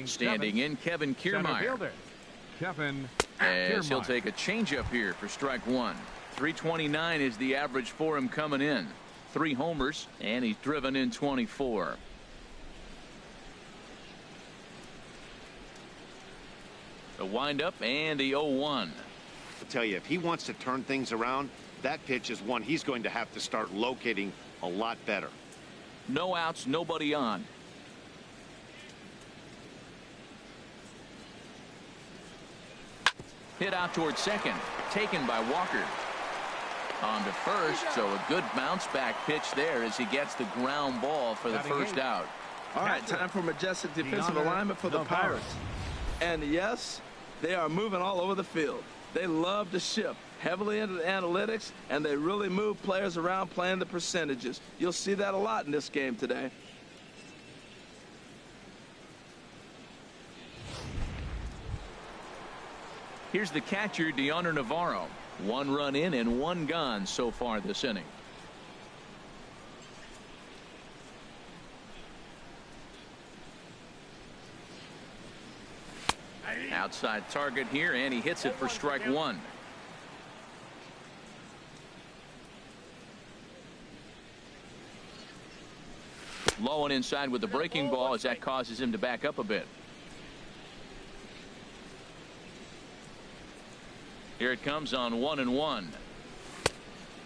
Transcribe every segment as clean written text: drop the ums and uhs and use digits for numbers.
Standing in, Kevin Kiermaier. Kevin As he'll take a changeup here for strike one. 329 is the average for him coming in. 3 homers, and he's driven in 24. The windup and the 0-1. I'll tell you, if he wants to turn things around, that pitch is one he's going to have to start locating a lot better. No outs, nobody on. Hit out towards second, taken by Walker. On to first, so a good bounce back pitch there as he gets the ground ball for the first out. All right, time for majestic defensive alignment for the Pirates. And yes, they are moving all over the field. They love to shift heavily into the analytics, and they really move players around playing the percentages. You'll see that a lot in this game today. Here's the catcher, Deoner Navarro. 1 run in and 1 gone so far this inning. Outside target here, and he hits it for strike one. Low and inside with the breaking ball as that causes him to back up a bit. Here it comes on 1-1.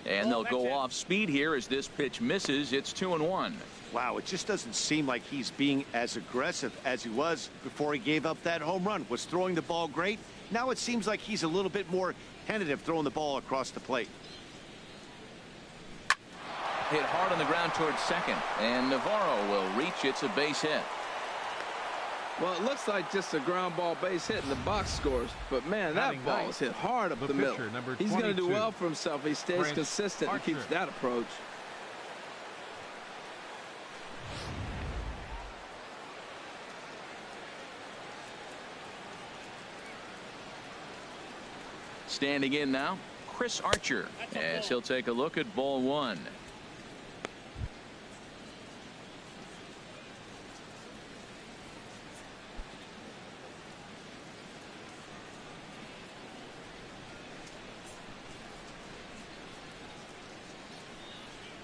And they'll go off speed here as this pitch misses. It's 2-1. Wow, it just doesn't seem like he's being as aggressive as he was before he gave up that home run. Was throwing the ball great. Now it seems like he's a little bit more tentative throwing the ball across the plate. Hit hard on the ground towards second, and Navarro will reach. It's a base hit. Well, it looks like just a ground ball base hit in the box scores, but man, that ball is hit hard up the middle. He's going to do well for himself. He stays consistent and keeps that approach. Standing in now, Chris Archer, as he'll take a look at ball one.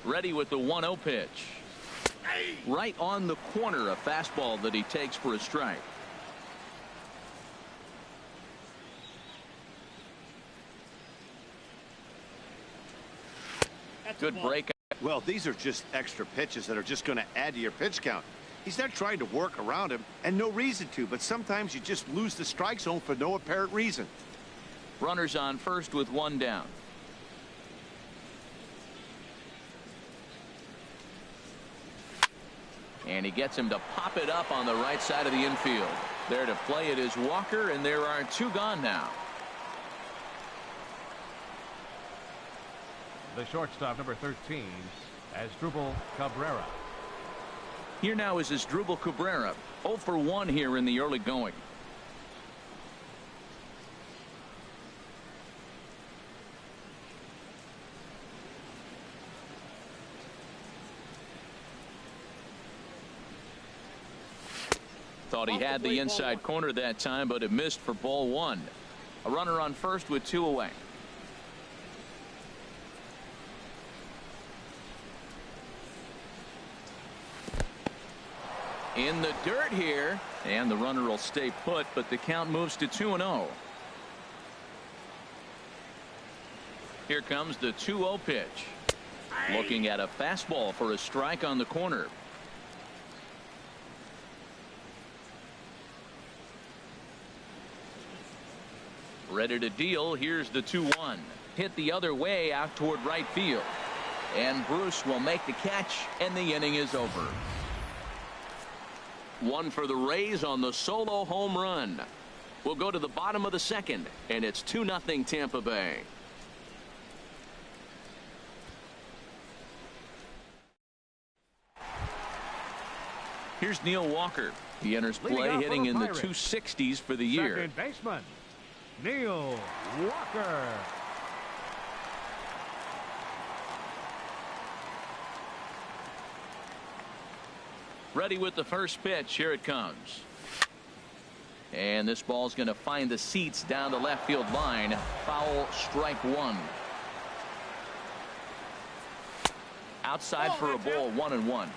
Ready with the 1-0 pitch. Right on the corner, a fastball that he takes for a strike. Good break. Well, these are just extra pitches that are just going to add to your pitch count. He's not trying to work around him, and no reason to, but sometimes you just lose the strike zone for no apparent reason. Runners on first with 1 down. And he gets him to pop it up on the right side of the infield. There to play it is Walker, and there are 2 gone now. The shortstop, number 13, Asdrubal Cabrera. Here now is Asdrubal Cabrera. 0 for 1 here in the early going. Thought he had the inside corner that time, but it missed for ball 1. A runner on first with 2 away. In the dirt here, and the runner will stay put, but the count moves to 2-0. Here comes the 2-0 pitch. Looking at a fastball for a strike on the corner. Ready to deal. Here's the 2-1. Hit the other way out toward right field. And Bruce will make the catch, and the inning is over. 1 for the Rays on the solo home run. We'll go to the bottom of the second, and it's 2-0 Tampa Bay. Here's Neil Walker. He enters play hitting in the 260s for the year. Second baseman, Neil Walker. Ready with the first pitch. Here it comes. And this ball's going to find the seats down the left field line. Foul, strike one. Outside for a ball, 1-1.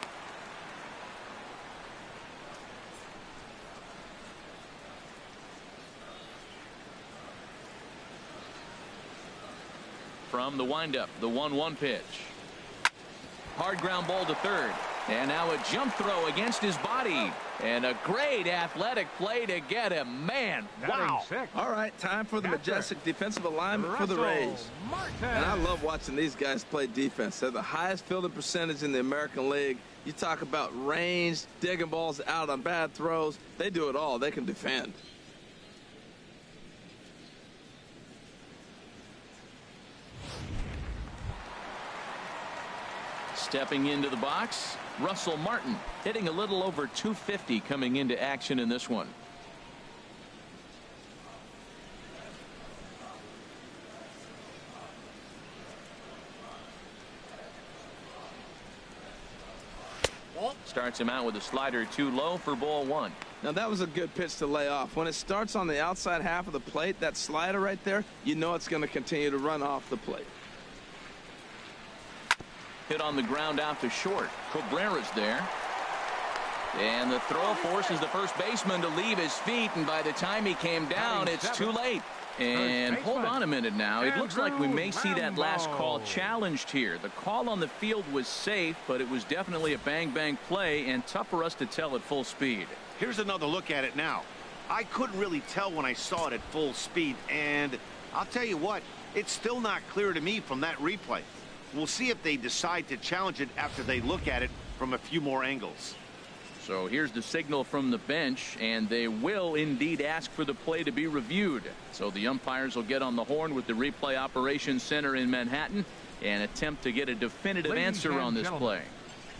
From the windup, the 1-1 pitch. Hard ground ball to third. And now a jump throw against his body. And a great athletic play to get him. Man, wow. All right, time for the majestic defensive alignment for the Rays. And I love watching these guys play defense. They're the highest fielding percentage in the American League. You talk about range, digging balls out on bad throws. They do it all. They can defend. Stepping into the box, Russell Martin, hitting a little over 250 coming into action in this one. Starts him out with a slider too low for ball one. Now that was a good pitch to lay off. When it starts on the outside half of the plate, that slider right there, you know it's going to continue to run off the plate. Hit on the ground out to short. Cabrera's there. And the throw forces the first baseman to leave his feet, and by the time he came down, it's too late. And hold on a minute now. It looks like we may see that last call challenged here. The call on the field was safe, but it was definitely a bang-bang play and tough for us to tell at full speed. Here's another look at it now. I couldn't really tell when I saw it at full speed, and I'll tell you what, it's still not clear to me from that replay. We'll see if they decide to challenge it after they look at it from a few more angles. So here's the signal from the bench, and they will indeed ask for the play to be reviewed. So the umpires will get on the horn with the replay operations center in Manhattan and attempt to get a definitive answer on this play.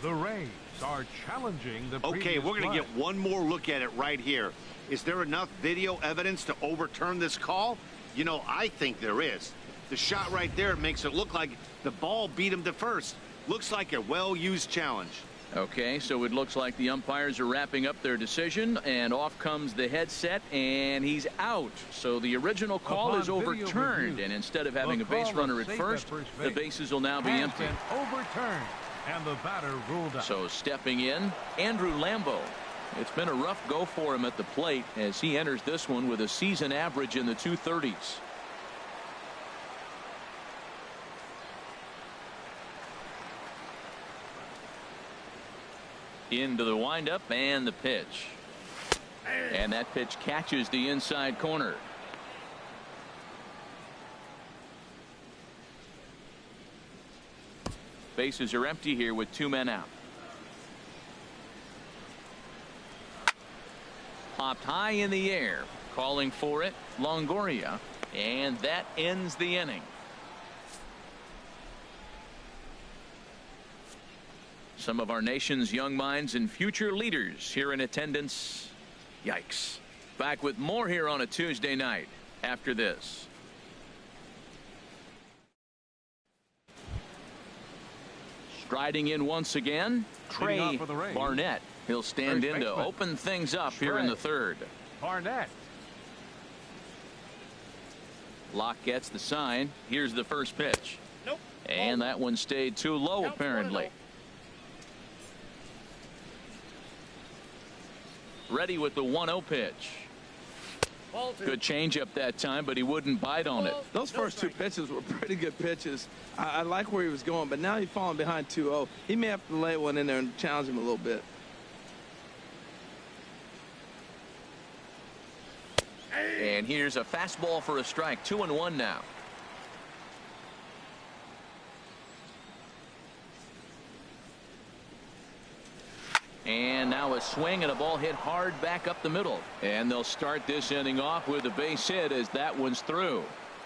The Rays are challenging the Okay, we're going to get one more look at it right here. Is there enough video evidence to overturn this call? You know, I think there is. The shot right there makes it look like the ball beat him to first. Looks like a well-used challenge. Okay, so it looks like the umpires are wrapping up their decision, and off comes the headset, and he's out. So the original call is overturned, and instead of having a base runner at first, the bases will now be empty. Overturned, and the batter ruled out. So stepping in, Andrew Lambo. It's been a rough go for him at the plate as he enters this one with a season average in the 230s. Into the windup and the pitch. And that pitch catches the inside corner. Bases are empty here with two men out. Popped high in the air. Calling for it, Longoria. And that ends the inning. Some of our nation's young minds and future leaders here in attendance. Yikes. Back with more here on a Tuesday night after this. Striding in once again, Trey Barnett. He'll stand in to open things up here in the third. Barnett. Locke gets the sign. Here's the first pitch. Nope. And that one stayed too low apparently. Ready with the 1-0 pitch. Good changeup that time, but he wouldn't bite on it. Those first two pitches were pretty good pitches. I like where he was going, but now he's falling behind 2-0. He may have to lay one in there and challenge him a little bit. And here's a fastball for a strike. 2-1 now. And now a swing and a ball hit hard back up the middle. And they'll start this inning off with a base hit as that one's through.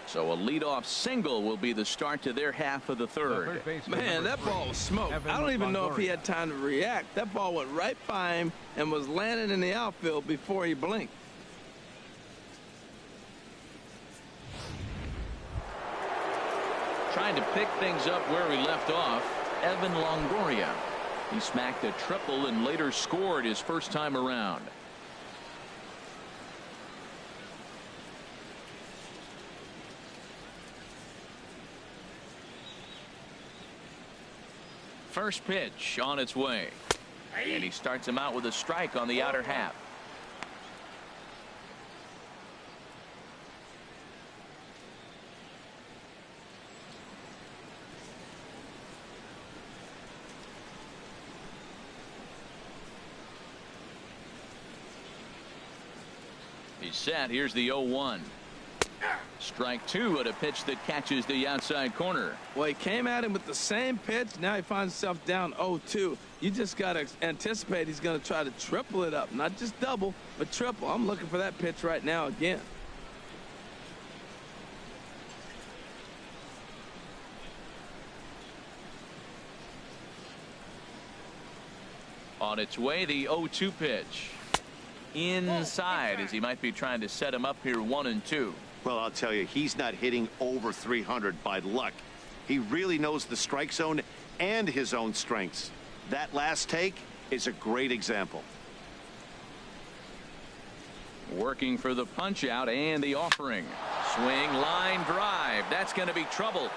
So a leadoff single will be the start to their half of the third. Man, that ball was smoked. I don't even know if he had time to react. That ball went right by him and was landing in the outfield before he blinked. Trying to pick things up where we left off, Evan Longoria. He smacked a triple and later scored his first time around. First pitch on its way. And he starts him out with a strike on the outer half. He's set. Here's the 0-1. Strike two at a pitch that catches the outside corner. Well, he came at him with the same pitch. Now he finds himself down 0-2. You just got to anticipate he's going to try to triple it up. Not just double, but triple. I'm looking for that pitch right now again. On its way, the 0-2 pitch. Inside, as he might be trying to set him up here 1-2. Well, I'll tell you, he's not hitting over 300 by luck. He really knows the strike zone and his own strengths. That last take is a great example. Working for the punch out and the offering. Swing, line drive. That's going to be trouble.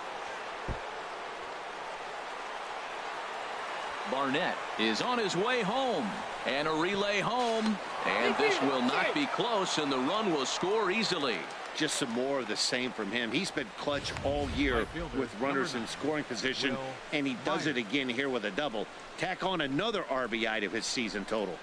Barnett is on his way home, and a relay home, and this will not be close, and the run will score easily. Just some more of the same from him. He's been clutch all year with runners in scoring position, and he does it again here with a double. Tack on another RBI to his season total.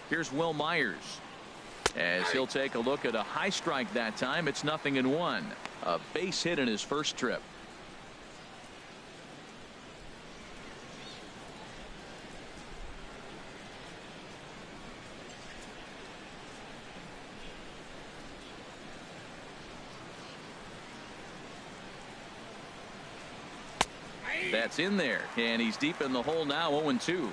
Here's Will Myers, as he'll take a look at a high strike that time. It's 0-1. A base hit in his first trip. That's in there, and he's deep in the hole now. 0-2.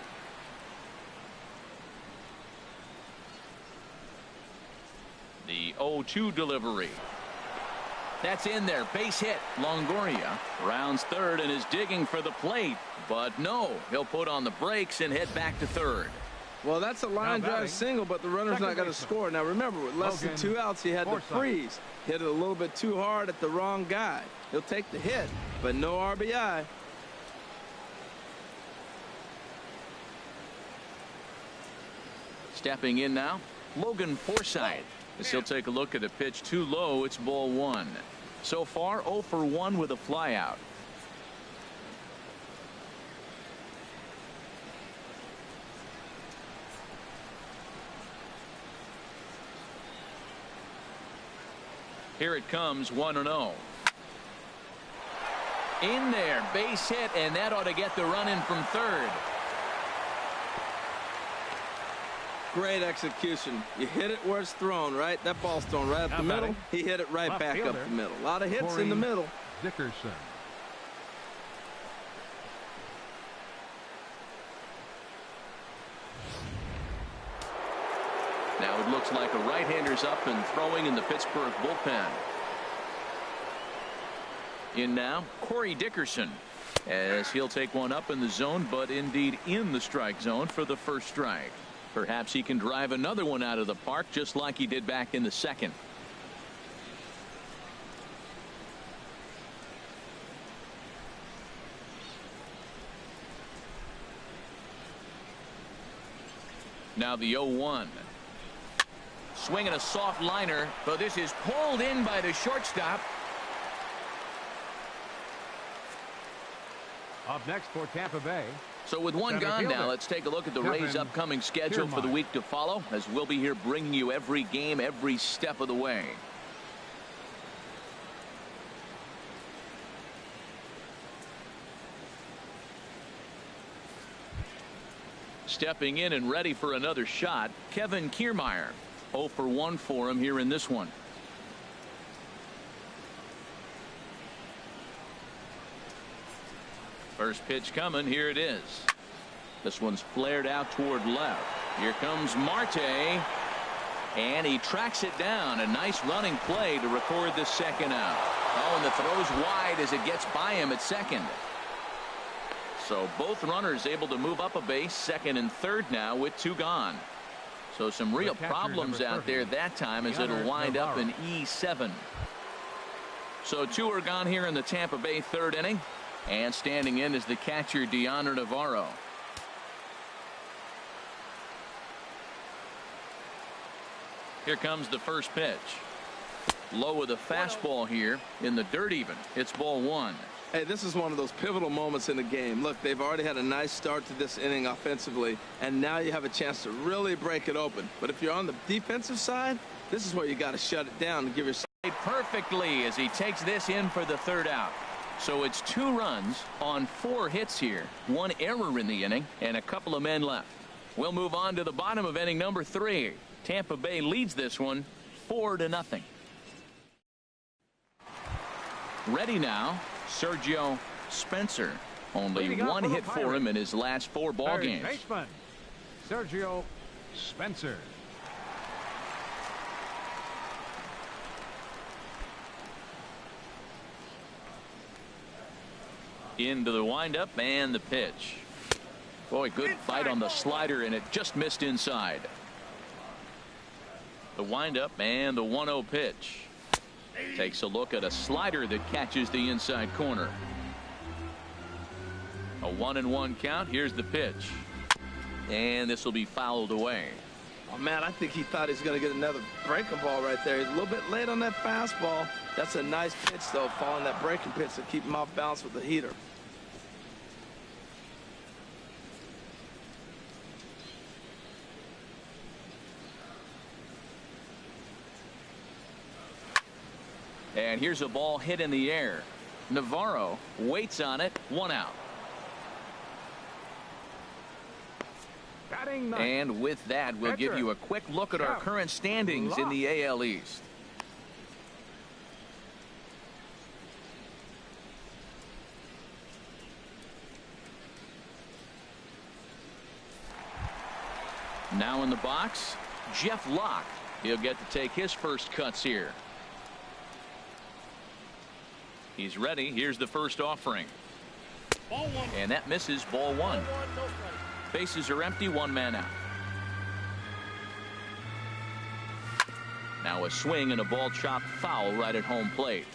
The 0-2 delivery. That's in there. Base hit. Longoria rounds third and is digging for the plate. But no, he'll put on the brakes and head back to third. Well, that's a line drive single, but the runner's not going to score. Now, remember, with less than 2 outs, he had to freeze. Hit it a little bit too hard at the wrong guy. He'll take the hit, but no RBI. Stepping in now, Logan Forsythe. As he'll take a look at a pitch too low. It's ball 1. So far 0 for 1 with a flyout. Here it comes. 1-0. In there, base hit, and that ought to get the run in from third. Great execution. You hit it where it's thrown, right? That ball's thrown right up the middle. He hit it right back up the middle. A lot of hits in the middle. Dickerson. Now it looks like a right-hander's up and throwing in the Pittsburgh bullpen. In now, Corey Dickerson, as he'll take one up in the zone, but indeed in the strike zone for the first strike. Perhaps he can drive another one out of the park just like he did back in the second. Now the 0-1. Swinging a soft liner, but this is pulled in by the shortstop. Up next for Tampa Bay. So with one gone now, let's take a look at the Rays' upcoming schedule for the week to follow, as we'll be here bringing you every game every step of the way. Stepping in and ready for another shot, Kevin Kiermaier. 0 for 1 for him here in this one. First pitch coming. Here it is. This one's flared out toward left. Here comes Marte, and he tracks it down. A nice running play to record the second out. Oh, and the throw's wide as it gets by him at second. So both runners able to move up a base, second and third now with 2 gone. So some real problems out there that time as it'll wind up in E7. So 2 are gone here in the Tampa Bay third inning. And standing in is the catcher, Deonder Navarro. Here comes the first pitch. Low with a fastball here in the dirt even. It's ball 1. Hey, this is one of those pivotal moments in the game. Look, they've already had a nice start to this inning offensively, and now you have a chance to really break it open. But if you're on the defensive side, this is where you got to shut it down and give yourself. Perfectly as he takes this in for the third out. So it's 2 runs on 4 hits here. 1 error in the inning and a couple of men left. We'll move on to the bottom of inning number 3. Tampa Bay leads this one 4-0. Ready now, Sergio Spencer. Only 1 hit for him in his last 4 ball games. Baseman, Sergio Spencer. Into the windup and the pitch. Boy, good bite on the slider, and it just missed inside. The windup and the 1-0 pitch. Takes a look at a slider that catches the inside corner. A 1-1 count. Here's the pitch. And this will be fouled away. Oh, man, I think he thought he was going to get another breaking ball right there. He's a little bit late on that fastball. That's a nice pitch, though, following that breaking pitch to keep him off balance with the heater. And here's a ball hit in the air. Navarro waits on it. 1 out. And with that, we'll give you a quick look at our current standings in the AL East. Now in the box, Jeff Locke. He'll get to take his first cuts here. He's ready. Here's the first offering. Ball 1. And that misses. Ball 1. Bases are empty. 1 man out. Now a swing and a ball chopped foul right at home plate.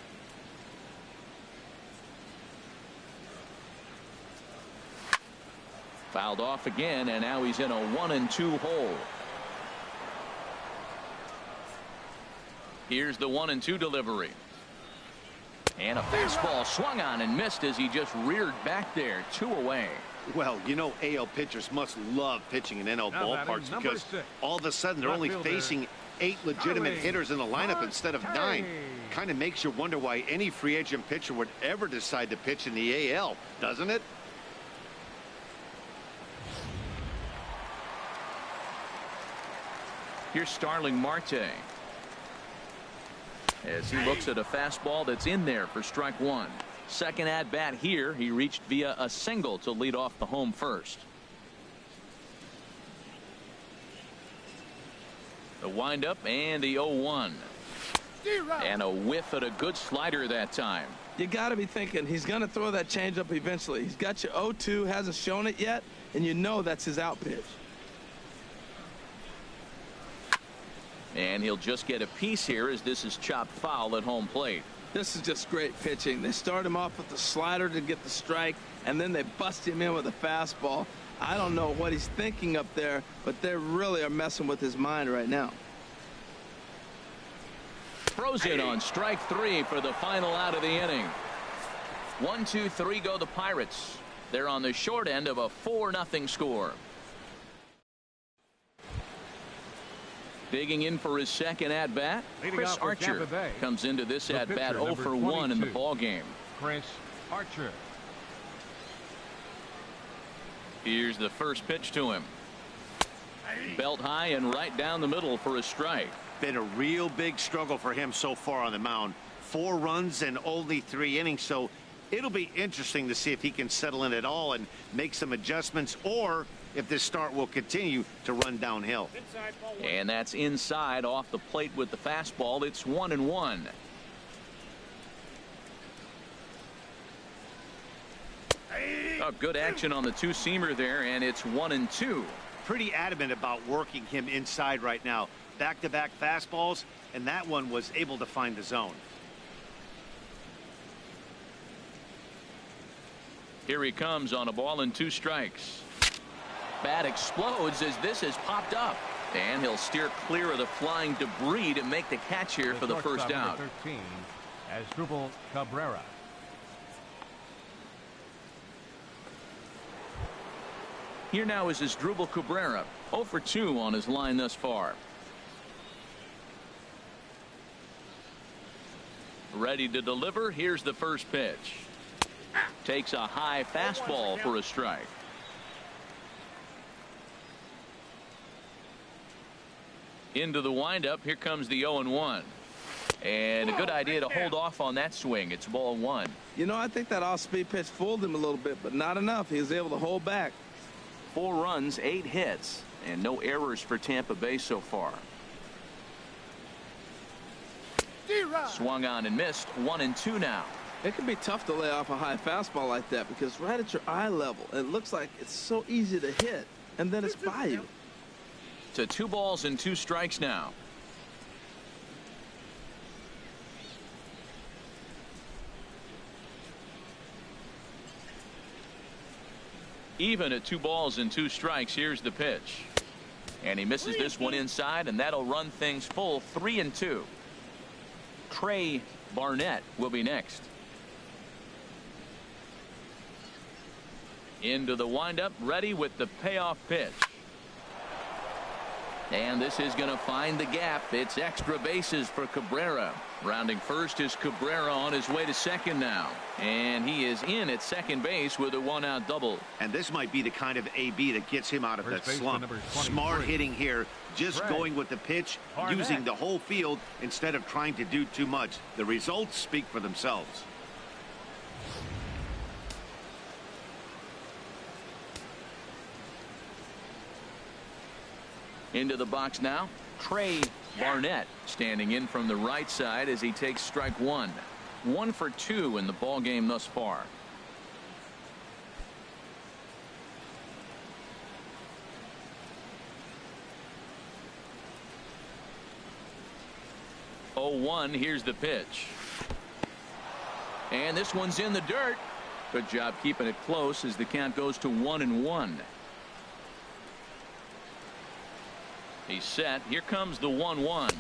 Fouled off again, and now he's in a 1-2 hole. Here's the 1-2 delivery. And a fastball swung on and missed as he just reared back there. 2 away. Well, you know, AL pitchers must love pitching in NL ballparks because all of a sudden they're only facing 8 legitimate hitters in the lineup instead of 9. Kind of makes you wonder why any free agent pitcher would ever decide to pitch in the AL, doesn't it? Here's Starling Marte. As he looks at a fastball that's in there for strike 1. Second at bat here. He reached via a single to lead off the home first. The windup and the 0-1. And a whiff at a good slider that time. You got to be thinking he's going to throw that changeup eventually. He's got your 0-2, hasn't shown it yet, and you know that's his out pitch. And he'll just get a piece here as this is chopped foul at home plate. This is just great pitching. They start him off with the slider to get the strike, and then they bust him in with a fastball. I don't know what he's thinking up there, but they really are messing with his mind right now. Throws it on strike 3 for the final out of the inning. 1, 2, 3 go the Pirates. They're on the short end of a 4-0 score. Digging in for his second at bat, Chris Archer comes into this at bat 0 for 1 in the ball game. Chris Archer. Here's the first pitch to him. Belt high and right down the middle for a strike. Been a real big struggle for him so far on the mound. 4 runs and only 3 innings, so it'll be interesting to see if he can settle in at all and make some adjustments, or if this start will continue to run downhill. And that's inside off the plate with the fastball. It's 1-1. Oh, good action on the two-seamer there, and it's 1-2. Pretty adamant about working him inside right now. Back-to-back fastballs, and that one was able to find the zone. Here he comes on a ball and 2 strikes. Bat explodes as this has popped up. And he'll steer clear of the flying debris to make the catch here for the first out. 13, Asdrubal Cabrera. Here now is Asdrubal Cabrera, 0 for 2 on his line thus far. Ready to deliver. Here's the first pitch. Takes a high fastball for a strike. Into the windup. Here comes the 0-1. And a good idea to hold off on that swing. It's ball 1. You know, I think that off-speed pitch fooled him a little bit, but not enough. He was able to hold back. 4 runs, 8 hits, and no errors for Tampa Bay so far. Swung on and missed. 1-2 now. It can be tough to lay off a high fastball like that because right at your eye level, it looks like it's so easy to hit, and then it's by you. To 2 balls and 2 strikes now. Even at 2 balls and 2 strikes. Here's the pitch, and he misses this one inside, and that'll run things full. 3-2. Trey Barnett will be next. Into the windup, ready with the payoff pitch. And this is going to find the gap. It's extra bases for Cabrera. Rounding first is Cabrera on his way to second now. And he is in at second base with a 1-out double. And this might be the kind of AB that gets him out of that slump. Smart hitting here, just going with the pitch, using the whole field instead of trying to do too much. The results speak for themselves. Into the box now, Trey Barnett standing in from the right side as he takes strike 1. 1 for 2 in the ball game thus far. Oh, 1. Here's the pitch. And this one's in the dirt. Good job keeping it close as the count goes to 1-1. He's set. Here comes the 1-1.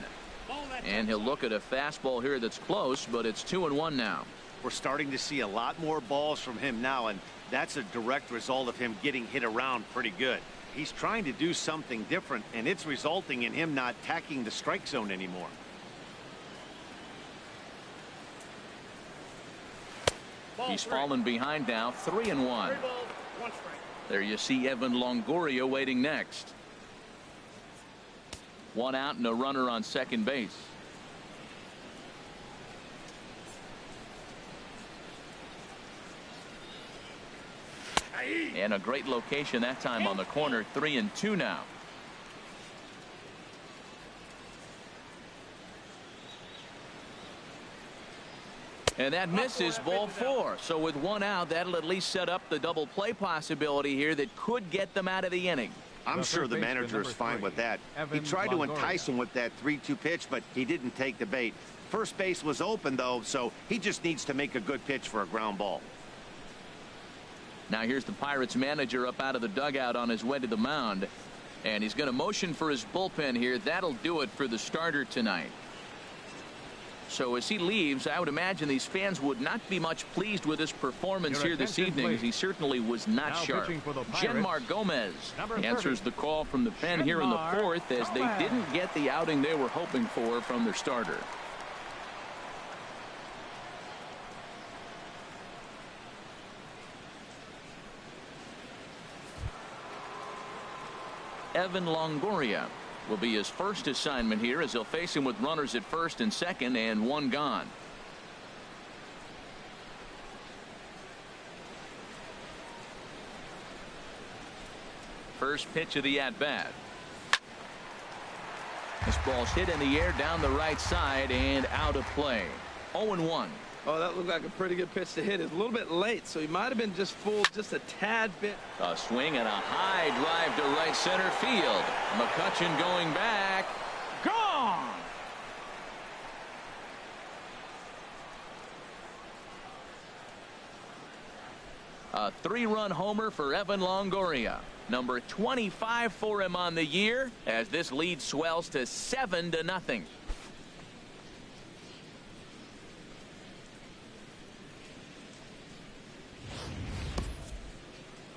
And he'll look at a fastball here that's close, but it's 2-1 now. We're starting to see a lot more balls from him now, and that's a direct result of him getting hit around pretty good. He's trying to do something different, and it's resulting in him not tacking the strike zone anymore. He's fallen behind now. 3-1. There you see Evan Longoria waiting next. 1 out and a runner on second base. And a great location that time on the corner. 3-2 now. And that misses, ball 4. So with 1 out, that'll at least set up the double play possibility here that could get them out of the inning. I'm sure the manager is fine with that. He tried to entice him with that 3-2 pitch, but he didn't take the bait. First base was open, though, so he just needs to make a good pitch for a ground ball. Now here's the Pirates manager up out of the dugout on his way to the mound. And he's going to motion for his bullpen here. That'll do it for the starter tonight. So as he leaves, I would imagine these fans would not be much pleased with his performance here this evening, as he certainly was not sharp. Genmar Gomez answers the call from the pen here in the 4th, as they didn't get the outing they were hoping for from their starter. Evan Longoria will be his first assignment here, as he'll face him with runners at first and second and 1 gone. First pitch of the at-bat. This ball's hit in the air down the right side and out of play. 0-1. Oh, that looked like a pretty good pitch to hit. It's a little bit late, so he might have been just fooled just a tad bit. A swing and a high drive to right center field. McCutchen going back. Gone! A 3-run homer for Evan Longoria. Number 25 for him on the year as this lead swells to 7-0.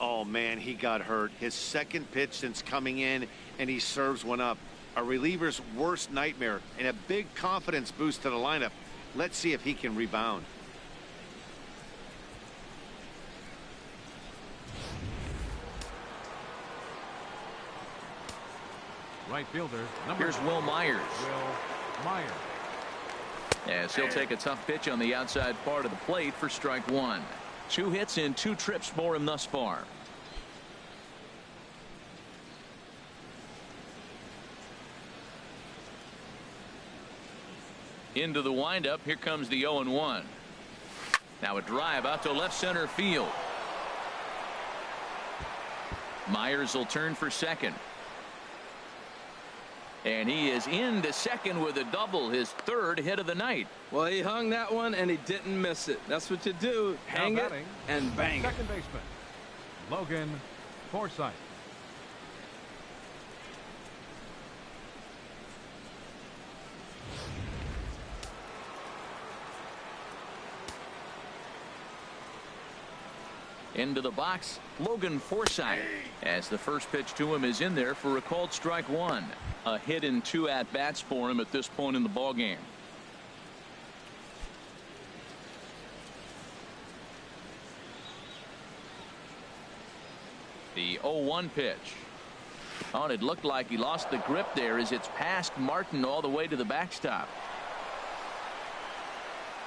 Oh, man, he got hurt. His second pitch since coming in, and he serves one up. A reliever's worst nightmare and a big confidence boost to the lineup. Let's see if he can rebound. Right fielder. Here's Will Myers. Will Myers. As he'll take a tough pitch on the outside part of the plate for strike one. 2 hits in 2 trips for him thus far. Into the windup. Here comes the 0-1. Now a drive out to left center field. Myers will turn for second. And he is into second with a double, his 3rd hit of the night. Well, he hung that one and he didn't miss it. That's what you do. Hang it and bang it. Second baseman, Logan Forsythe. Into the box, Logan Forsythe, as the first pitch to him is in there for a called strike one. A hit in 2 at-bats for him at this point in the ballgame. The 0-1 pitch. Oh, and it looked like he lost the grip there as it's past Martin all the way to the backstop.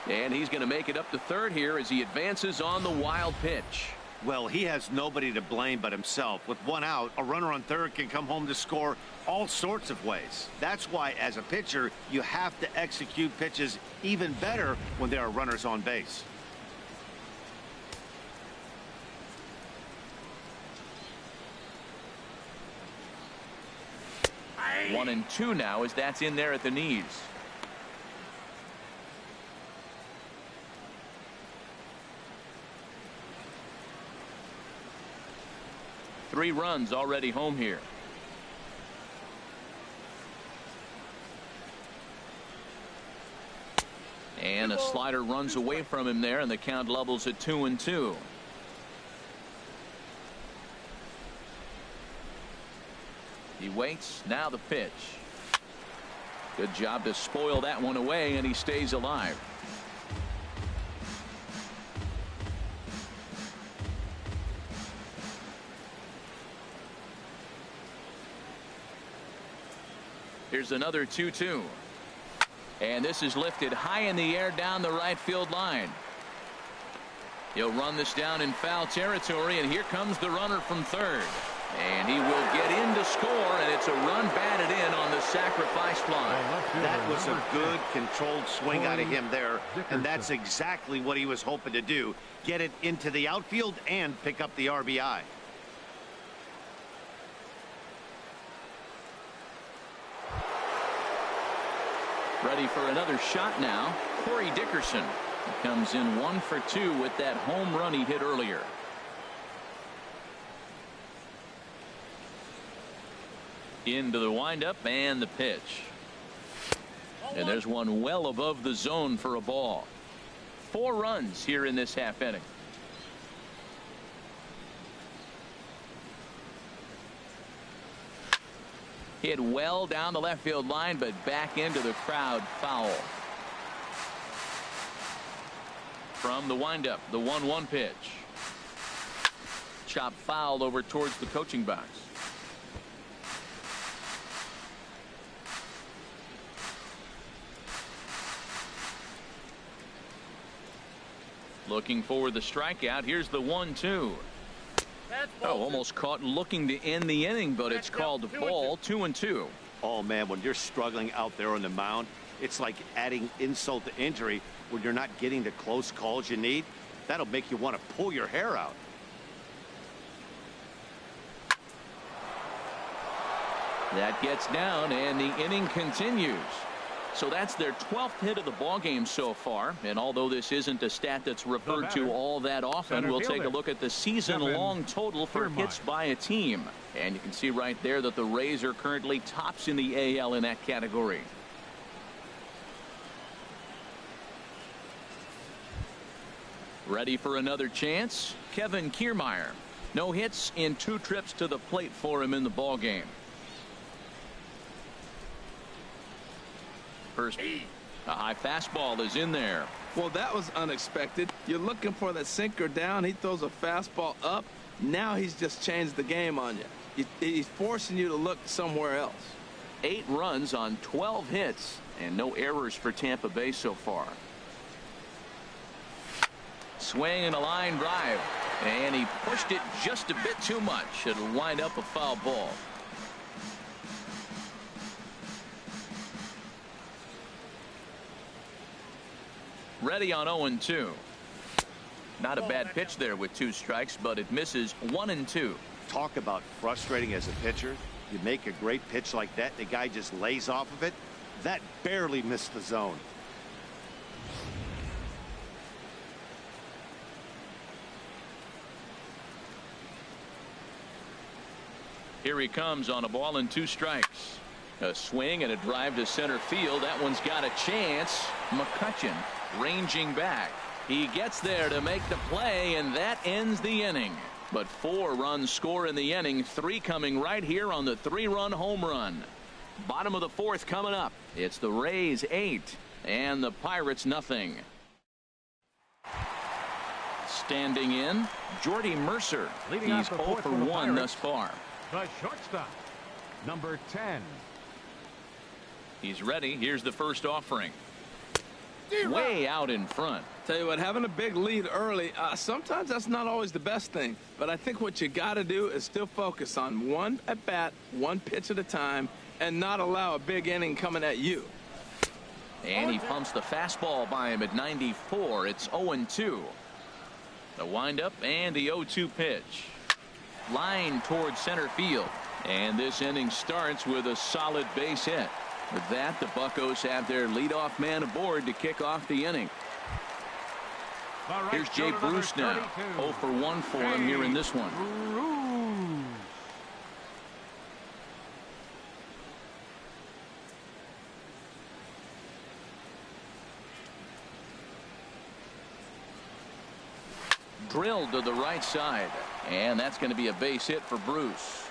And he's going to make it up to third here as he advances on the wild pitch. Well, he has nobody to blame but himself. With 1 out, a runner on third can come home to score all sorts of ways. That's why, as a pitcher, you have to execute pitches even better when there are runners on base. One and 2 now as that's in there at the knees. Three runs already home here. And a slider runs away from him there, and the count levels at 2-2. He waits. Now the pitch. Good job to spoil that one away, and he stays alive. Here's another 2-2. And this is lifted high in the air down the right field line. He'll run this down in foul territory, and here comes the runner from third. And he will get in to score, and it's a run batted in on the sacrifice fly. That was a good controlled swing out of him there, and that's exactly what he was hoping to do. Get it into the outfield and pick up the RBI. Ready for another shot now. Corey Dickerson. He comes in 1 for 2 with that home run he hit earlier. Into the windup and the pitch. And there's one well above the zone for a ball. 4 runs here in this half inning. Hit well down the left field line, but back into the crowd foul. From the windup, the 1-1 pitch. Chop fouled over towards the coaching box. Looking for the strikeout. Here's the 1-2. Oh, almost caught looking to end the inning, but it's called ball. 2-2. Oh, man, when you're struggling out there on the mound, It's like adding insult to injury when you're not getting the close calls you need. That'll make you want to pull your hair out. That gets down, and the inning continues. So that's their 12th hit of the ballgame so far. And although this isn't a stat that's referred to all that often, we'll take a look at the season-long total for hits by a team. And you can see right there that the Rays are currently tops in the AL in that category. Ready for another chance? Kevin Kiermaier. No hits in 2 trips to the plate for him in the ballgame. First, a high fastball is in there. Well, that was unexpected. You're looking for that sinker down. He throws a fastball up. Now he's just changed the game on you. He's forcing you to look somewhere else. 8 runs on 12 hits and no errors for Tampa Bay so far. Swing and a line drive, and he pushed it just a bit too much. It'll wind up a foul ball. Ready on 0-2. Not a bad pitch there with 2 strikes, but it misses 1-2. Talk about frustrating as a pitcher. You make a great pitch like that, the guy just lays off of it. That barely missed the zone. Here he comes on a ball and 2 strikes. A swing and a drive to center field. That one's got a chance. McCutchen ranging back. He gets there to make the play, and that ends the inning. But 4 runs score in the inning, 3 coming right here on the 3-run home run. Bottom of the 4th coming up. It's the Rays 8 and the Pirates nothing. Standing in, Jordy Mercer. He's 0 for 1 thus far. The shortstop, number 10. He's ready. Here's the first offering. Way out in front. Tell you what, having a big lead early, sometimes that's not always the best thing. But I think what you got to do is still focus on 1 at bat, 1 pitch at a time, and not allow a big inning coming at you. And he pumps the fastball by him at 94. It's 0-2. The windup and the 0-2 pitch. Line towards center field. And this inning starts with a solid base hit. With that, the Buccos have their leadoff man aboard to kick off the inning. Here's Jay Bruce now. 0 for 1 for him here in this one. Drilled to the right side. And that's going to be a base hit for Bruce.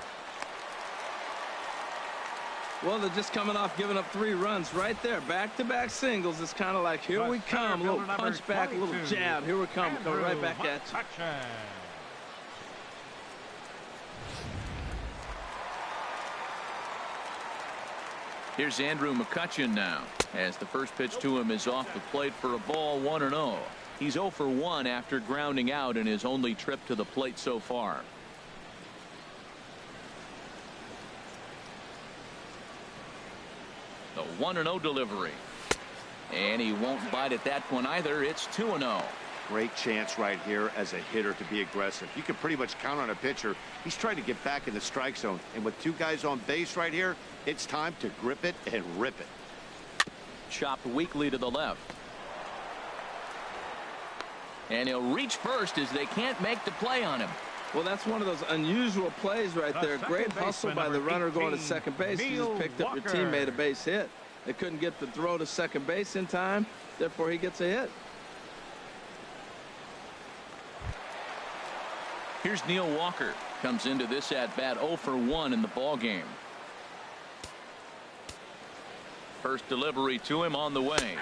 Well, they're just coming off giving up 3 runs right there. Back-to-back singles. It's kind of like, here we come. A little punch back, a little jab. Here we come. Coming right back at you. Here's Andrew McCutchen now, as the first pitch to him is off the plate for a ball, 1-0. He's 0 for 1 after grounding out in his only trip to the plate so far. The 1-0 delivery. And he won't bite at that one either. It's 2-0. Great chance right here as a hitter to be aggressive. You can pretty much count on a pitcher. He's trying to get back in the strike zone. And with 2 guys on base right here, it's time to grip it and rip it. Chopped weakly to the left. And he'll reach first as they can't make the play on him. Well, that's one of those unusual plays right there. Great hustle by the runner going to second base. He just picked up your teammate a base hit. They couldn't get the throw to second base in time. Therefore, he gets a hit. Here's Neil Walker. Comes into this at-bat 0 for 1 in the ballgame. First delivery to him on the way.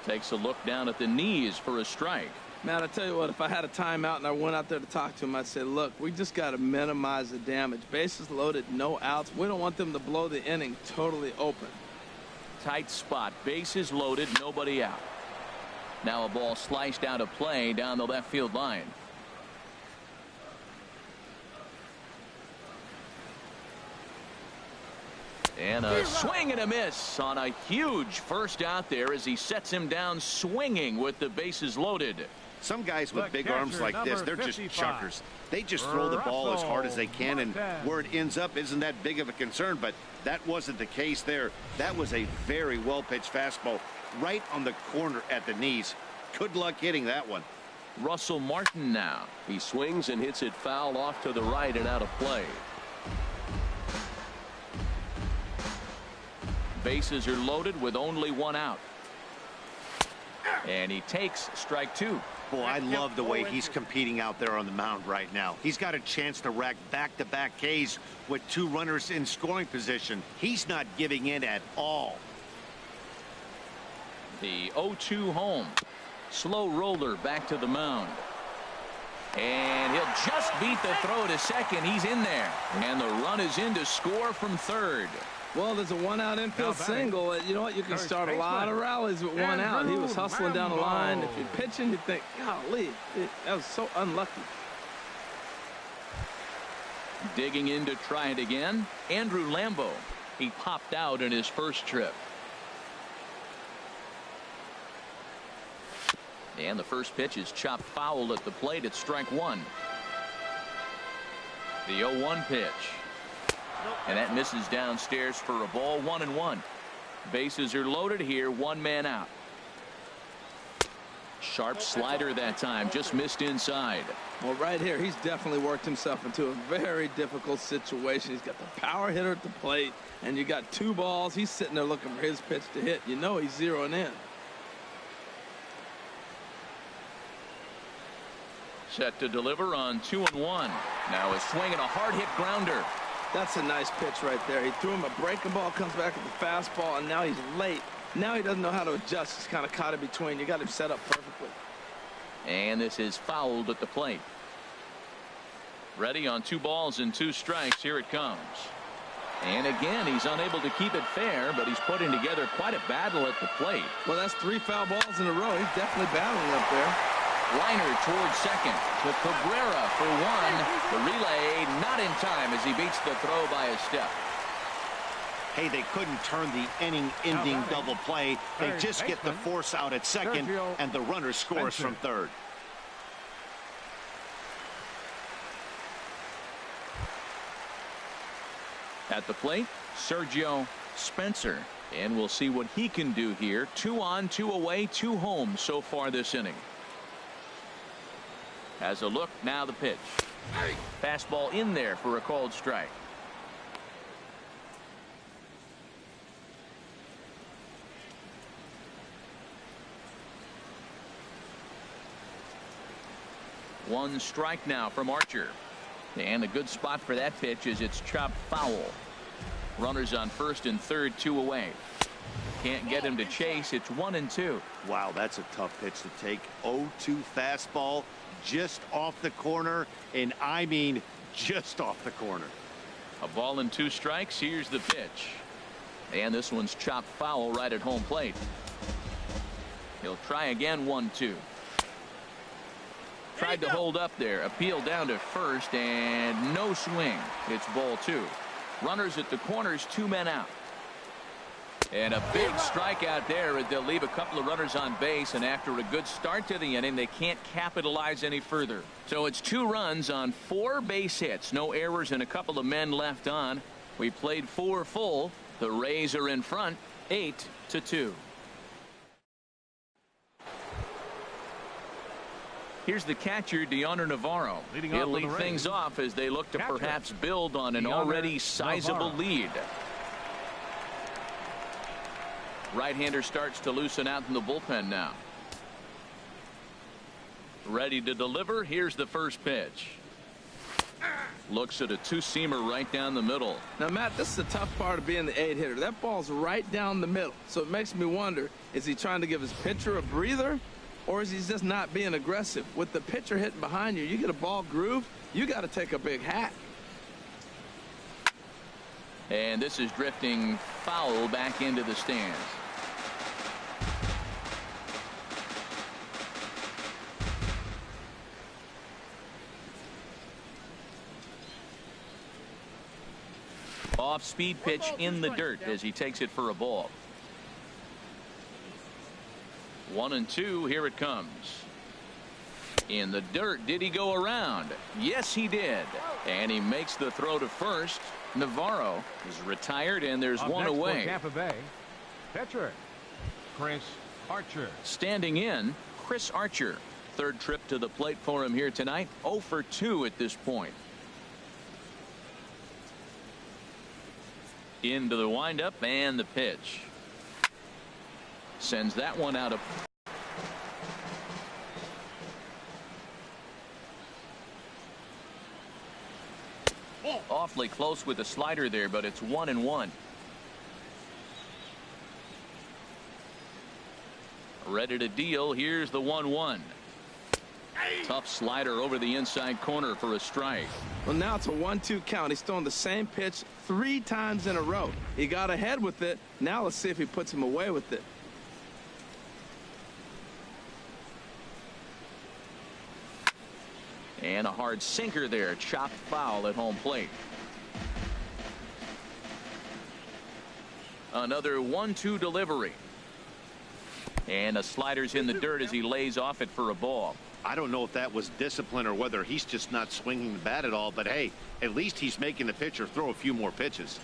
Takes a look down at the knees for a strike. Man, I tell you what, if I had a timeout and I went out there to talk to him, I'd say, look, we just got to minimize the damage. Bases loaded, no outs. We don't want them to blow the inning totally open. Tight spot, bases loaded, nobody out. Now a ball sliced out of play down the left field line. And a swing and a miss on a huge first out there as he sets him down swinging with the bases loaded. Some guys with big arms like this, they're just chuckers. They just throw the ball as hard as they can, and where it ends up isn't that big of a concern, but that wasn't the case there. That was a very well-pitched fastball right on the corner at the knees. Good luck hitting that one. Russell Martin now. He swings and hits it foul off to the right and out of play. Bases are loaded with only one out. And he takes strike two. Boy, I love the way he's competing out there on the mound right now. He's got a chance to rack back-to-back Ks with 2 runners in scoring position. He's not giving in at all. The 0-2 home. Slow roller back to the mound. And he'll just beat the throw to second. He's in there. And the run is in to score from third. Well, there's a one-out infield single. You know what? You can start a lot of rallies with one out. He was hustling down the line. If you're pitching, you think, golly, that was so unlucky. Digging in to try it again, Andrew Lambo. He popped out in his first trip. And the first pitch is chopped foul at the plate at strike one. The 0-1 pitch. And that misses downstairs for a ball, 1-1. Bases are loaded here, 1 man out. Sharp slider that time, just missed inside. Well, right here, he's definitely worked himself into a very difficult situation. He's got the power hitter at the plate, and you got 2 balls. He's sitting there looking for his pitch to hit. You know he's zeroing in. Set to deliver on 2-1. Now a swing and a hard hit grounder. That's a nice pitch right there. He threw him a breaking ball, comes back with the fastball, and now he's late. Now he doesn't know how to adjust. He's kind of caught in between. You got him set up perfectly. And this is fouled at the plate. Ready on 2 balls and 2 strikes. Here it comes. And again, he's unable to keep it fair, but he's putting together quite a battle at the plate. Well, that's 3 foul balls in a row. He's definitely battling up there. Liner towards second to Cabrera for 1. The relay not in time as he beats the throw by a step. Hey, they couldn't turn the inning-ending double play. They just get the force out at second, and the runner scores from third. At the plate, Sergio Spencer. And we'll see what he can do here. 2 on, 2 away, 2 home so far this inning. Has a look, now the pitch. Fastball in there for a called strike. One strike now from Archer. And a good spot for that pitch is it's chopped foul. Runners on first and third, 2 away. Can't get him to chase. It's 1-2. Wow, that's a tough pitch to take. 0-2 fastball just off the corner, and I mean just off the corner. A ball and 2 strikes. Here's the pitch. And this one's chopped foul right at home plate. He'll try again. 1-2. Tried to hold up there. Appeal down to first, and no swing. It's ball 2. Runners at the corners, 2 men out. And a big strikeout there. They'll leave a couple of runners on base, and after a good start to the inning, they can't capitalize any further. So it's 2 runs on 4 base hits. No errors and a couple of men left on. We played 4 full. The Rays are in front, 8-2. Here's the catcher, Deoner Navarro. He'll lead things off as they look to perhaps build on an already sizable lead. Right-hander starts to loosen out in the bullpen now. Ready to deliver. Here's the first pitch. Looks at a 2-seamer right down the middle. Now, Matt, this is the tough part of being the 8-hitter. That ball's right down the middle. So it makes me wonder, is he trying to give his pitcher a breather, or is he just not being aggressive? With the pitcher hitting behind you, you get a ball groove, you got to take a big hack. And this is drifting foul back into the stands. Off-speed pitch in the dirt as he takes it for a ball. 1-2. Here it comes. In the dirt. Did he go around? Yes, he did. And he makes the throw to first. Navarro is retired, and there's one away. Tampa Bay, pitcher Chris Archer. Standing in, Chris Archer. Third trip to the plate for him here tonight. 0 for 2 at this point. Into the windup and the pitch. Sends that one out of. Awfully close with the slider there, but it's 1-1. Ready to deal. Here's the 1-1. Tough slider over the inside corner for a strike. Well, now it's a 1-2 count. He's throwing the same pitch 3 times in a row. He got ahead with it. Now let's see if he puts him away with it. And a hard sinker there. Chopped foul at home plate. Another 1-2 delivery. And a slider's in the dirt as he lays off it for a ball. I don't know if that was discipline or whether he's just not swinging the bat at all, but hey, at least he's making the pitcher throw a few more pitches.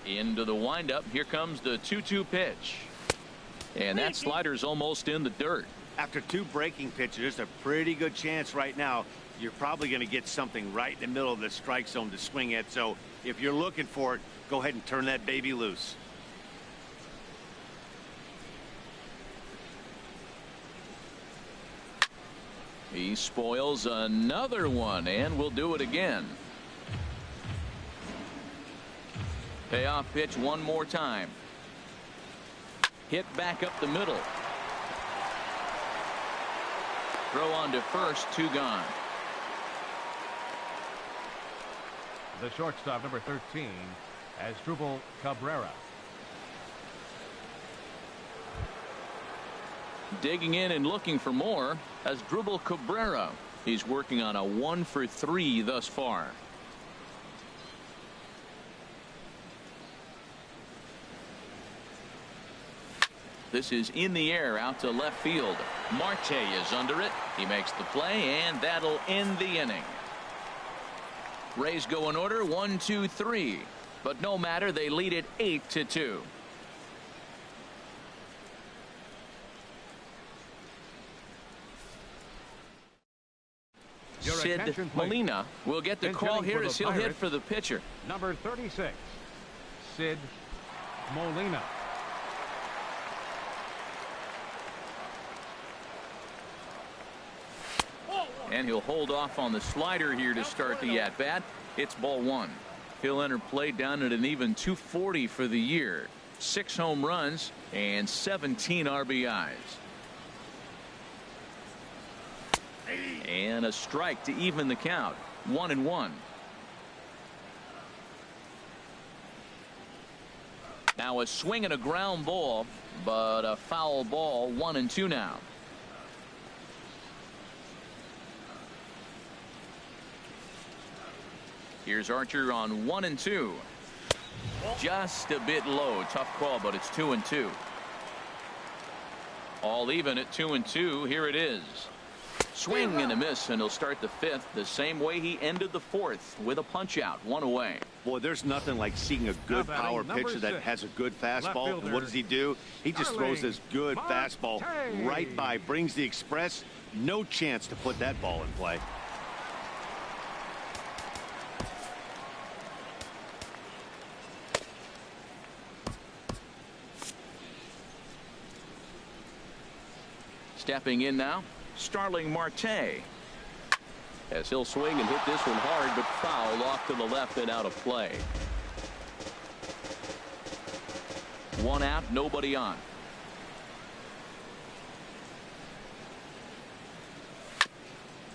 Into the windup. Here comes the 2-2 pitch. And that slider's almost in the dirt. After 2 breaking pitches, there's a pretty good chance right now you're probably going to get something right in the middle of the strike zone to swing at. So if you're looking for it, go ahead and turn that baby loose. He spoils another one, and will do it again. Payoff pitch one more time. Hit back up the middle. Throw on to first, 2 gone. The shortstop, number 13, Asdrubal Cabrera. Digging in and looking for more, Asdrubal Cabrera. He's working on a 1 for 3 thus far. This is in the air out to left field. Marte is under it. He makes the play, and that'll end the inning. Rays go in order 1, 2, 3. But no matter, they lead it 8-2. Sid Molina will get the call here as he'll hit for the pitcher. Number 36, Sid Molina. And he'll hold off on the slider here to start the at-bat. It's ball 1. He'll enter play down at an even 240 for the year. 6 home runs and 17 RBIs. And a strike to even the count. 1-1. Now a swing and a ground ball, but a foul ball. 1-2 now. Here's Archer on 1-2. Just a bit low. Tough call, but it's 2-2. All even at 2-2. Here it is. Swing and a miss, and he'll start the 5th the same way he ended the 4th, with a punch out, 1 away. Boy, there's nothing like seeing a good power pitcher that has a good fastball. And what does he do? He just throws this good fastball right by, brings the express. No chance to put that ball in play. Stepping in now, Starling Marte. As he'll swing and hit this one hard, but foul off to the left and out of play. 1 out, nobody on.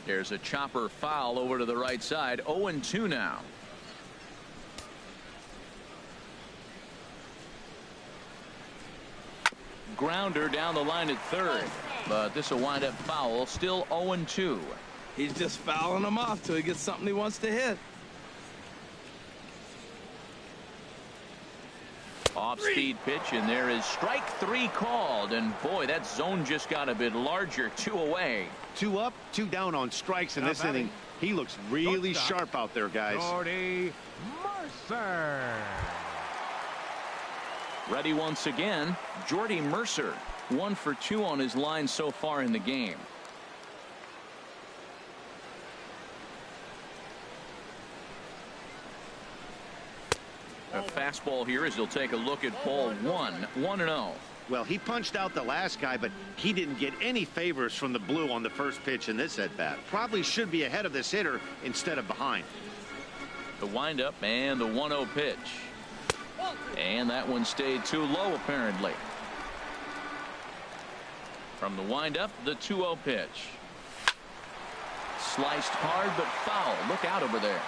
There's a chopper foul over to the right side. 0-2 now. Grounder down the line at third. But this will wind up foul. Still 0-2. He's just fouling him off till he gets something he wants to hit. Off-speed pitch, and there is strike 3 called. And boy, that zone just got a bit larger. 2 away. 2 up, 2 down on strikes in this inning. He looks really sharp out there, guys. Jordy Mercer. Ready once again, Jordy Mercer. 1 for 2 on his line so far in the game. A fastball here as he'll take a look at ball 1. 1-0. Well, he punched out the last guy, but he didn't get any favors from the blue on the first pitch in this at-bat. Probably should be ahead of this hitter instead of behind. The windup and the 1-0 pitch. And that one stayed too low, apparently. From the windup, the 2-0 pitch. Sliced hard, but foul. Look out over there.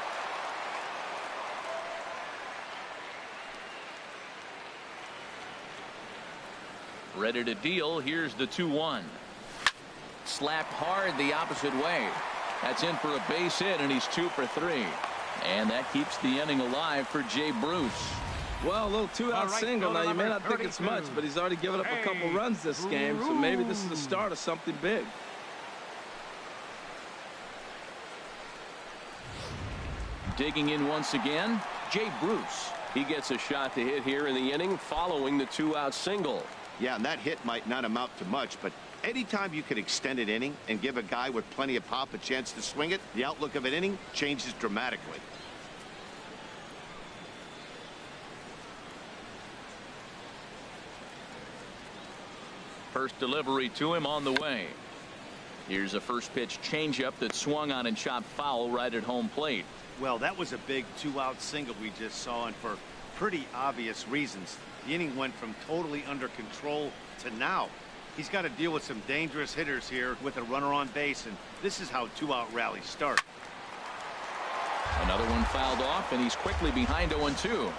Ready to deal. Here's the 2-1. Slapped hard the opposite way. That's in for a base hit, and he's 2 for 3. And that keeps the inning alive for Jay Bruce. Well, a little 2-out single. Now, you may not think it's much, but he's already given up a couple runs this game, so maybe this is the start of something big. Digging in once again, Jay Bruce. He gets a shot to hit here in the inning following the 2-out single. Yeah, and that hit might not amount to much, but anytime you can extend an inning and give a guy with plenty of pop a chance to swing it, the outlook of an inning changes dramatically. First delivery to him on the way. Here's a first pitch changeup that swung on and chopped foul right at home plate. Well, that was a big 2-out single we just saw, and for pretty obvious reasons. The inning went from totally under control to now. He's got to deal with some dangerous hitters here with a runner on base, and this is how 2-out rallies start. Another one fouled off, and he's quickly behind 0-2.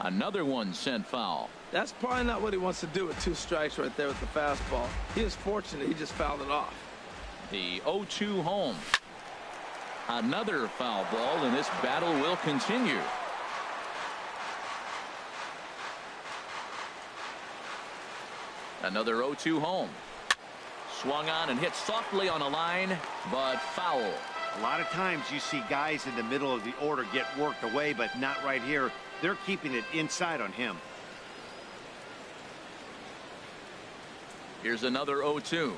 Another one sent foul. That's probably not what he wants to do with 2 strikes right there with the fastball. He is fortunate he just fouled it off. The 0-2 home. Another foul ball, and this battle will continue. Another 0-2 home. Swung on and hit softly on a line, but foul. A lot of times you see guys in the middle of the order get worked away, but not right here. They're keeping it inside on him. Here's another 0-2.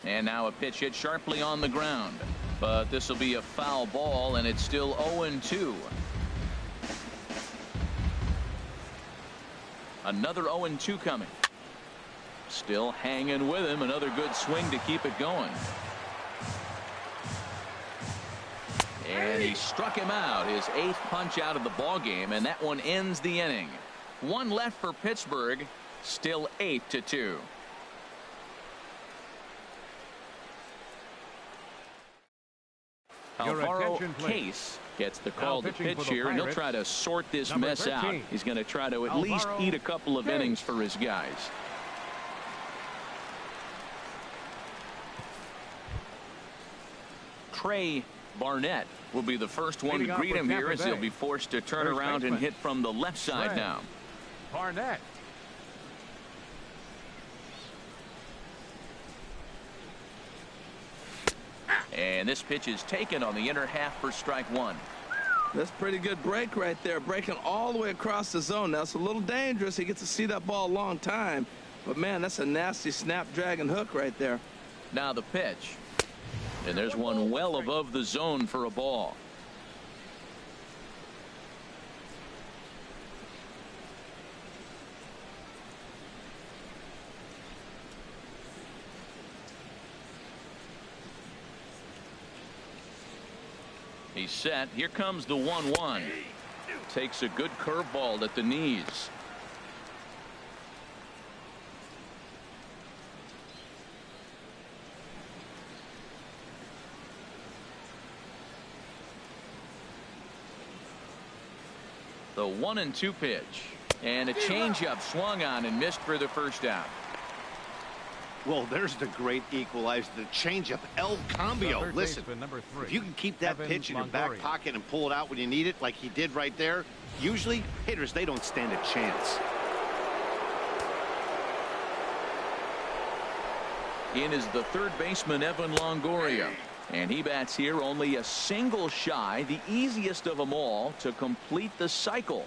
And now a pitch hit sharply on the ground. But this will be a foul ball, and it's still 0-2. Another 0-2 coming. Still hanging with him. Another good swing to keep it going. And he struck him out. His 8th punch out of the ball game, and that one ends the inning. 1 left for Pittsburgh. Still 8-2. Alvaro Case gets the call to pitch here, and he'll try to sort this mess out. He's going to try to at least eat a couple of innings for his guys. Trey Barnett will be the first one to greet him here as he'll be forced to turn around and hit from the left side now. Barnett. And this pitch is taken on the inner half for strike 1. That's pretty good break right there, breaking all the way across the zone. Now it's a little dangerous. He gets to see that ball a long time, but man, that's a nasty snapdragon hook right there. Now the pitch, and there's one well above the zone for a ball. He's set. Here comes the 1-1. Takes a good curveball at the knees. The 1-2 pitch. And a changeup swung on and missed for the first out. Well, there's the great equalizer, the changeup, El Cambio. Listen, if you can keep that pitch in your back pocket and pull it out when you need it, like he did right there, usually hitters, they don't stand a chance. In is the third baseman, Evan Longoria. And he bats here only a single shy, the easiest of them all to complete the cycle.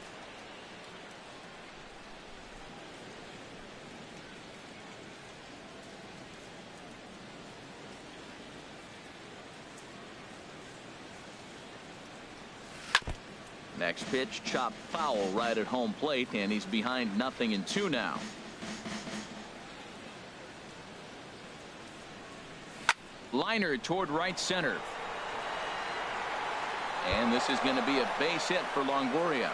Next pitch, chopped foul right at home plate, and he's behind 0-2 now. Liner toward right center. And this is going to be a base hit for Longoria.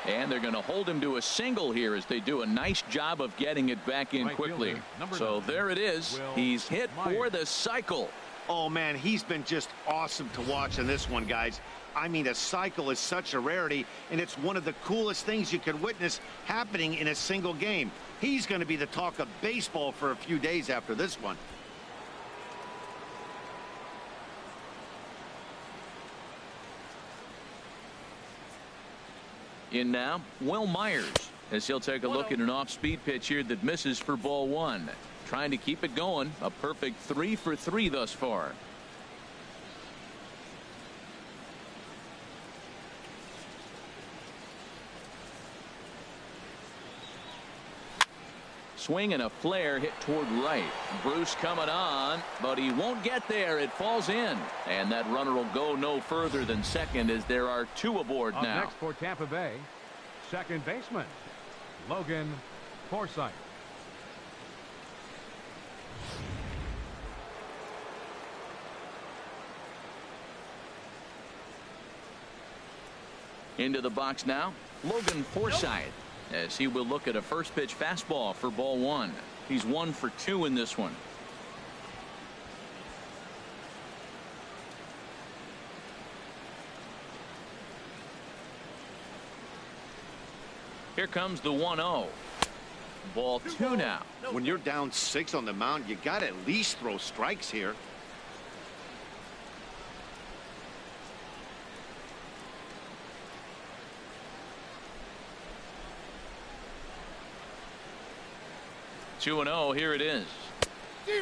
And they're going to hold him to a single here as they do a nice job of getting it back in quickly. So there it is. He's hit for the cycle. Oh, man, he's been just awesome to watch in this one, guys. I mean, a cycle is such a rarity, and it's one of the coolest things you can witness happening in a single game. He's going to be the talk of baseball for a few days after this one. In now, Will Myers, as he'll take a look at an off-speed pitch here that misses for ball one. Trying to keep it going. A perfect 3 for 3 thus far. Swing and a flare hit toward right. Bruce coming on, but he won't get there. It falls in. And that runner will go no further than second as there are 2 aboard Up now. next for Tampa Bay, second baseman, Logan Forsythe. Into the box now, Logan Forsythe, as he will look at a first pitch fastball for ball one. He's 1 for 2 in this one. Here comes the 1-0. Ball 2 now. When you're down 6 on the mound, you got to at least throw strikes here. Two and 0. Here it is.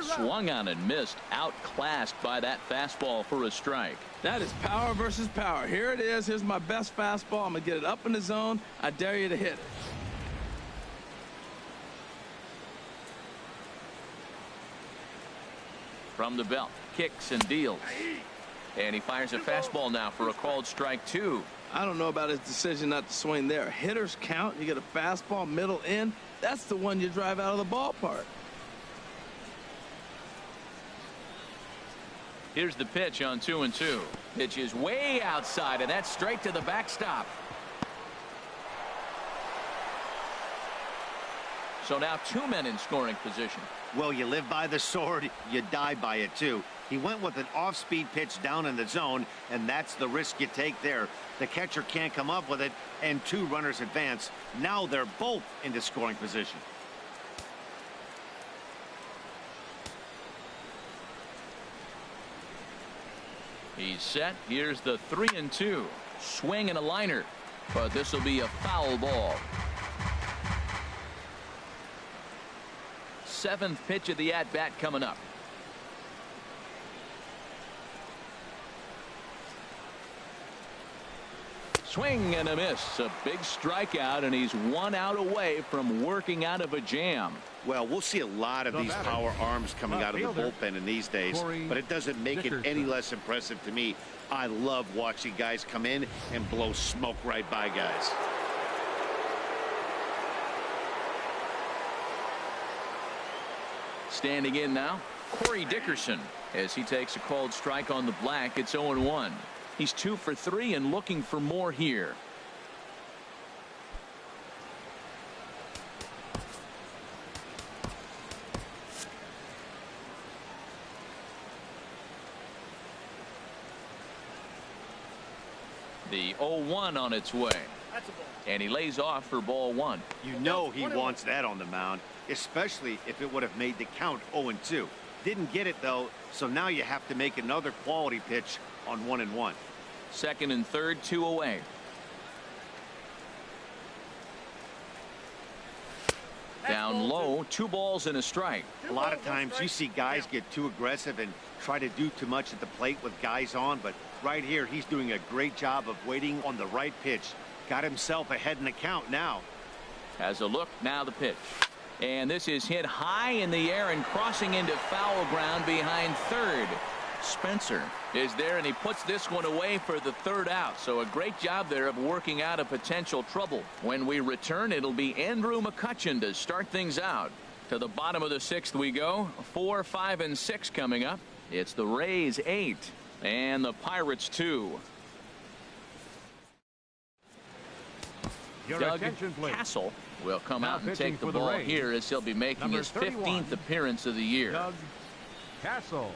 Swung on and missed. Outclassed by that fastball for a strike. That is power versus power. Here it is. Here's my best fastball. I'm going to get it up in the zone. I dare you to hit it. From the belt, kicks and deals. And he fires a fastball now for a called strike 2. I don't know about his decision not to swing there. Hitters count. You get a fastball middle in. That's the one you drive out of the ballpark. Here's the pitch on 2-2. Pitch is way outside, and that's straight to the backstop. So now 2 men in scoring position. Well, you live by the sword, you die by it too. He went with an off-speed pitch down in the zone, and that's the risk you take there. The catcher can't come up with it, and 2 runners advance. Now they're both into scoring position. He's set. Here's the 3-2. Swing and a liner, but this will be a foul ball. 7th pitch of the at-bat coming up. Swing and a miss. A big strikeout, and he's 1 out away from working out of a jam. Well, we'll see a lot of these power arms coming out of the bullpen in these days, but it doesn't make it any less impressive to me. I love watching guys come in and blow smoke right by guys. Standing in now, Corey Dickerson, as he takes a called strike on the black. It's 0-1. He's 2 for 3 and looking for more here. The 0-1 on its way. And he lays off for ball 1. You know he wants that on the mound, especially if it would have made the count 0-2. Didn't get it, though, so now you have to make another quality pitch on 1-1. Second and third, 2 away. Down low, 2 balls and a strike. A lot of times you see guys get too aggressive and try to do too much at the plate with guys on, but right here he's doing a great job of waiting on the right pitch. Got himself ahead in the count now. Has a look, now the pitch. And this is hit high in the air and crossing into foul ground behind third. Spencer is there, and he puts this one away for the 3rd out. So a great job there of working out a potential trouble. When we return, it'll be Andrew McCutchen to start things out. To the bottom of the 6th we go. 4, 5, and 6 coming up. It's the Rays 8 and the Pirates 2. Your Doug attention, please. Castle will come Now out and pitching take the for the ball Rays, here as he'll be making number his 31, 15th appearance of the year. Doug Castle.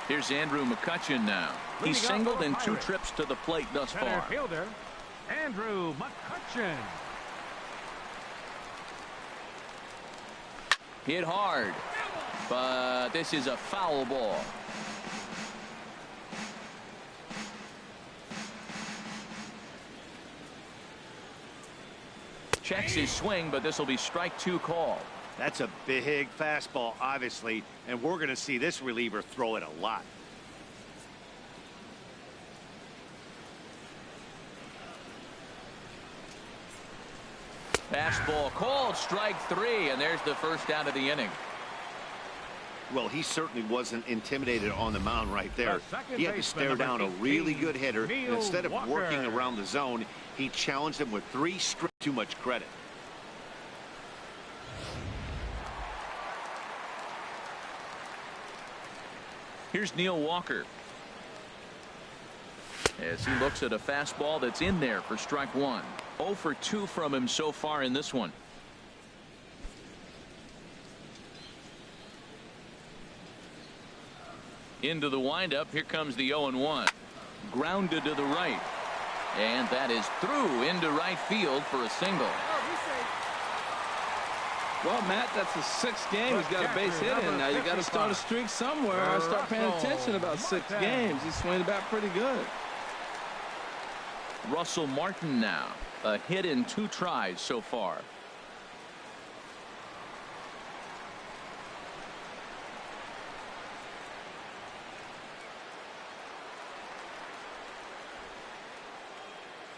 Here's Andrew McCutchen now. He's singled in 2 trips to the plate thus Center far. fielder, Andrew McCutchen. Hit hard, but this is a foul ball. Checks his swing, but this will be strike 2 call. That's a big fastball, obviously, and we're going to see this reliever throw it a lot. Fastball called, strike 3, and there's the first out of the inning. Well, he certainly wasn't intimidated on the mound right there. He had to stare down a really good hitter, and instead of working around the zone, he challenged him with 3 straight. Too much credit. Here's Neil Walker as he looks at a fastball that's in there for strike 1. 0 for 2 from him so far in this one. Into the windup. Here comes the 0-1. Grounded to the right. And that is through into right field for a single. Well, Matt, that's the 6th game. He's got a base hit in now. You got to start a streak somewhere. Start paying attention about 6 games. He's swinging the bat pretty good. Russell Martin now. A hit in 2 tries so far.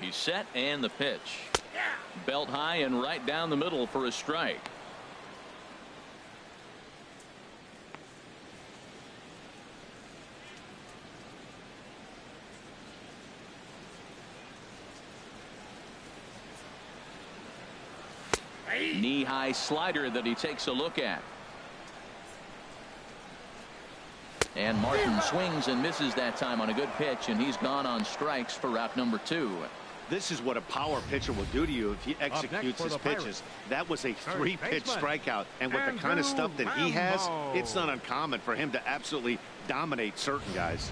He's set, and the pitch. Belt high and right down the middle for a strike. Knee-high slider that he takes a look at. And Martin swings and misses that time on a good pitch, and he's gone on strikes for out number 2. This is what a power pitcher will do to you if he executes his pitches. That was a 3-pitch strikeout, and with the kind of stuff that he has, it's not uncommon for him to absolutely dominate certain guys.